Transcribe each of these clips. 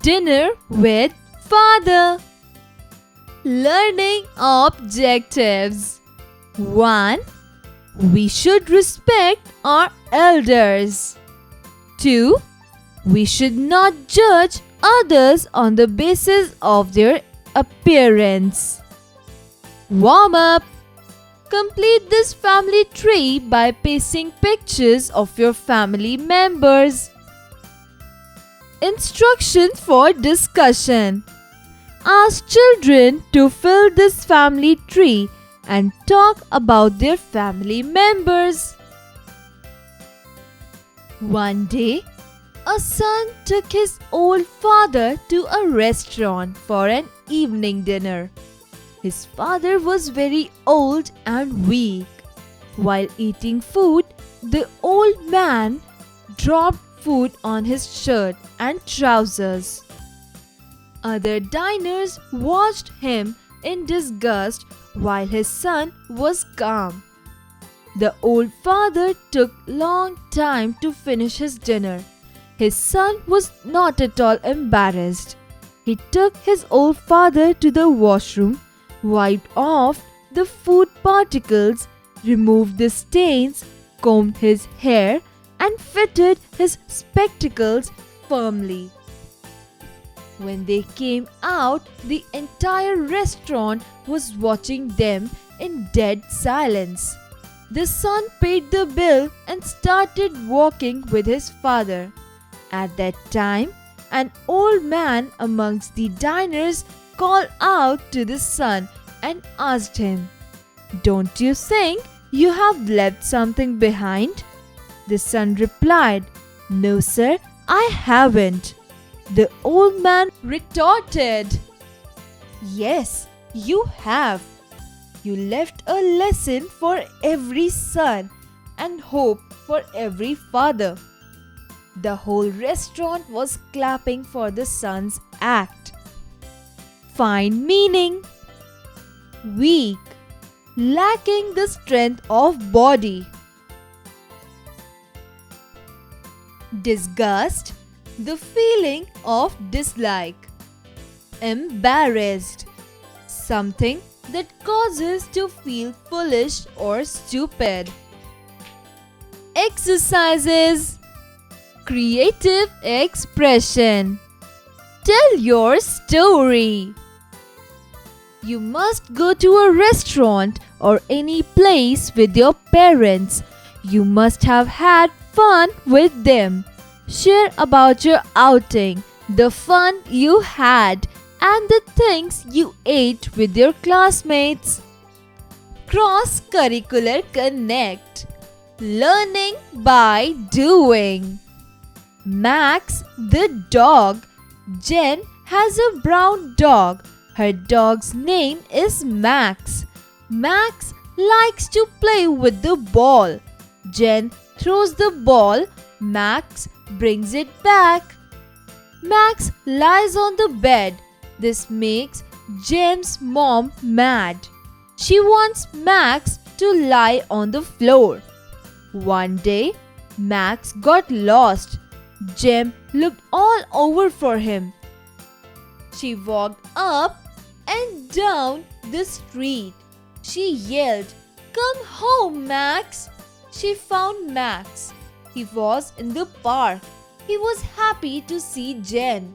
Dinner with father. Learning objectives. 1. We should respect our elders. 2. We should not judge others on the basis of their appearance. Warm up. Complete this family tree by pasting pictures of your family members. Instructions for discussion. Ask children to fill this family tree and talk about their family members. One day, a son took his old father to a restaurant for an evening dinner. His father was very old and weak. While eating food, the old man dropped food on his shirt and trousers. Other diners watched him in disgust while his son was calm. The old father took long time to finish his dinner. His son was not at all embarrassed. He took his old father to the washroom, wiped off the food particles, removed the stains, combed his hair, and fitted his spectacles firmly. When they came out, the entire restaurant was watching them in dead silence. The son paid the bill and started walking with his father. At that time, an old man amongst the diners called out to the son and asked him, "Don't you think you have left something behind?" The son replied, "No, sir, I haven't." The old man retorted, "Yes, you have. You left a lesson for every son and hope for every father." The whole restaurant was clapping for the son's act. Find meaning. Weak, lacking the strength of body. Disgust, the feeling of dislike. Embarrassed, something that causes to feel foolish or stupid. Exercises. Creative expression. Tell your story. You must go to a restaurant or any place with your parents. You must have had fun with them. Share about your outing, the fun you had, and the things you ate with your classmates. Cross-curricular connect. Learning by doing. Max the dog. Jen has a brown dog. Her dog's name is Max. Max likes to play with the ball. Jen throws the ball. Max brings it back. Max lies on the bed. This makes Jen's mom mad. She wants Max to lie on the floor. One day, Max got lost. Jem looked all over for him. She walked up and down the street. She yelled, "Come home, Max!" She found Max. He was in the park. He was happy to see Jen.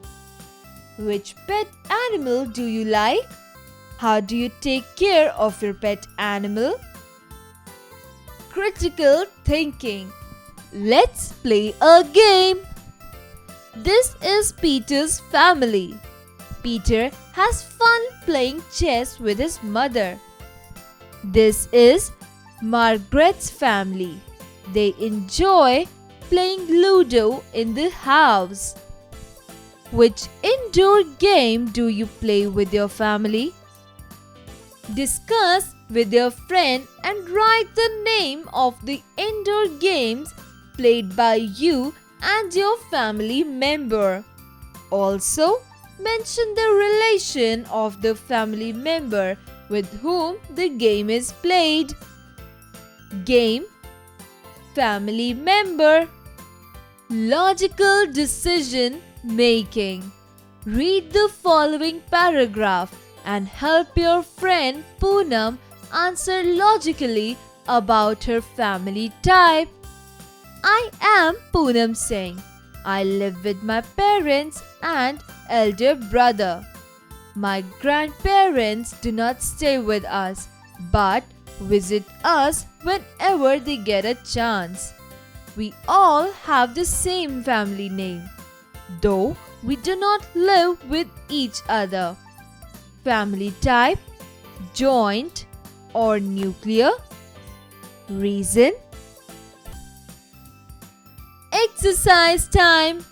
Which pet animal do you like? How do you take care of your pet animal? Critical thinking. Let's play a game. This is Peter's family. Peter has fun playing chess with his mother. This is Margaret's family. They enjoy playing Ludo in the house. Which indoor game do you play with your family? Discuss with your friend and write the name of the indoor games played by you and your family member. Also, mention the relation of the family member with whom the game is played. Game, family member. Logical decision making. Read the following paragraph and help your friend Poonam answer logically about her family type. I am Poonam Singh. I live with my parents and elder brother. My grandparents do not stay with us but visit us whenever they get a chance. We all have the same family name, though we do not live with each other. Family type: joint or nuclear. Reason? Exercise time.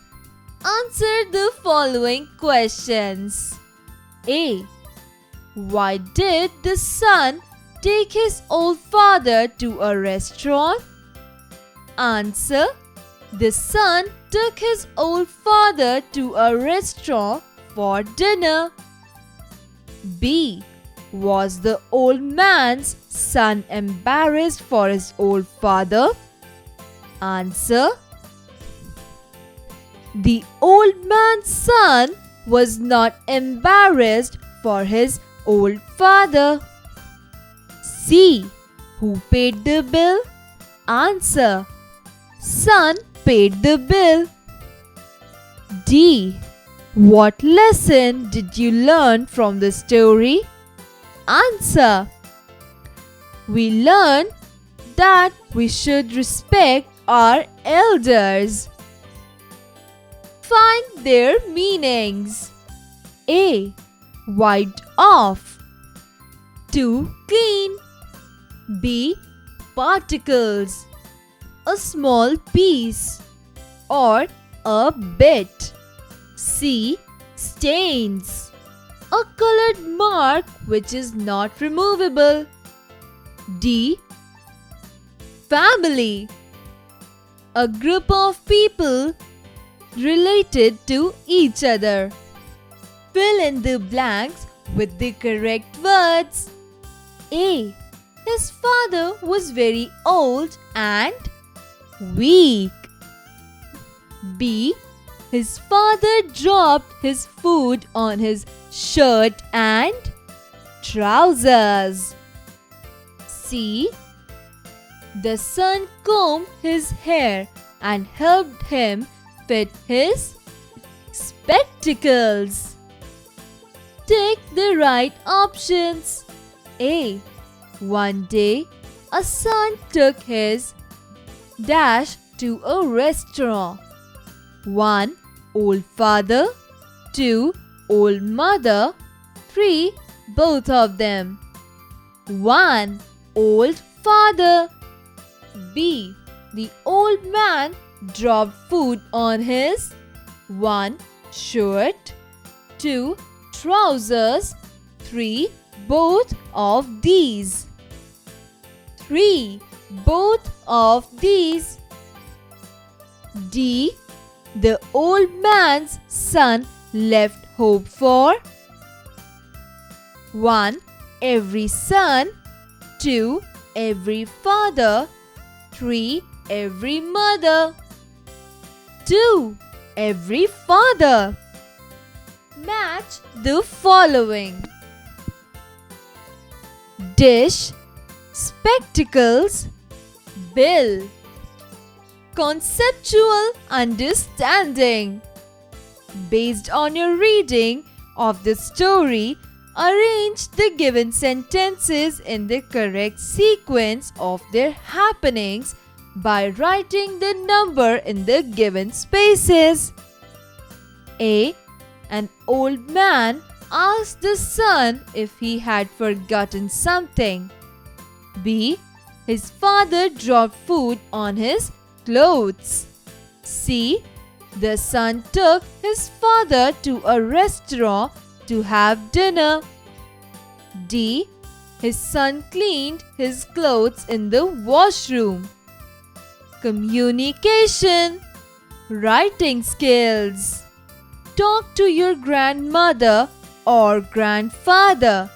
Answer the following questions. A. Why did the son take his old father to a restaurant? Answer: the son took his old father to a restaurant for dinner. B. Was the old man's son embarrassed for his old father? Answer: the old man's son was not embarrassed for his old father. C. Who paid the bill? Answer: son paid the bill. D. What lesson did you learn from the story? Answer: we learned that we should respect our elders. Find their meanings. A. Wiped off. To clean. B. Particles. A small piece or a bit. C. Stains. A colored mark which is not removable. D. Family. A group of people related to each other. Fill in the blanks with the correct words. A. His father was very old and weak. B. His father dropped his food on his shirt and trousers. C. The son combed his hair and helped him fit his spectacles. Take the right options. A. One day, a son took his dash to a restaurant. 1. Old father. 2. Old mother. 3. Both of them. 1. Old father. B. The old man dropped food on his 1. Shirt. 2. Trousers. 3. Both of these. 3. Both of these. D. The old man's son left hope for 1. Every son. 2. Every father. 3. Every mother. 2. Every father. Match the following: dish, spectacles, bill. Conceptual understanding. Based on your reading of the story, arrange the given sentences in the correct sequence of their happenings by writing the number in the given spaces. A. An old man asked the son if he had forgotten something. B. His father dropped food on his clothes. C. The son took his father to a restaurant to have dinner. D. His son cleaned his clothes in the washroom. Communication. Writing skills. Talk to your grandmother or grandfather.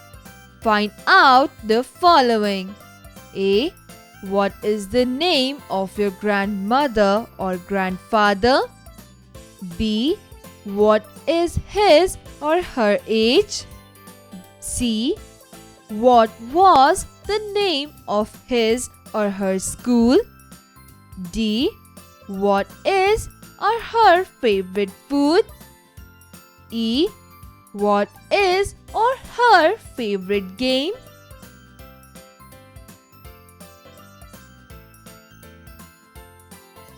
Find out the following: A. What is the name of your grandmother or grandfather? B. What is his or her age? C. What was the name of his or her school? D. What is or her favorite food? E. What is or her favorite game?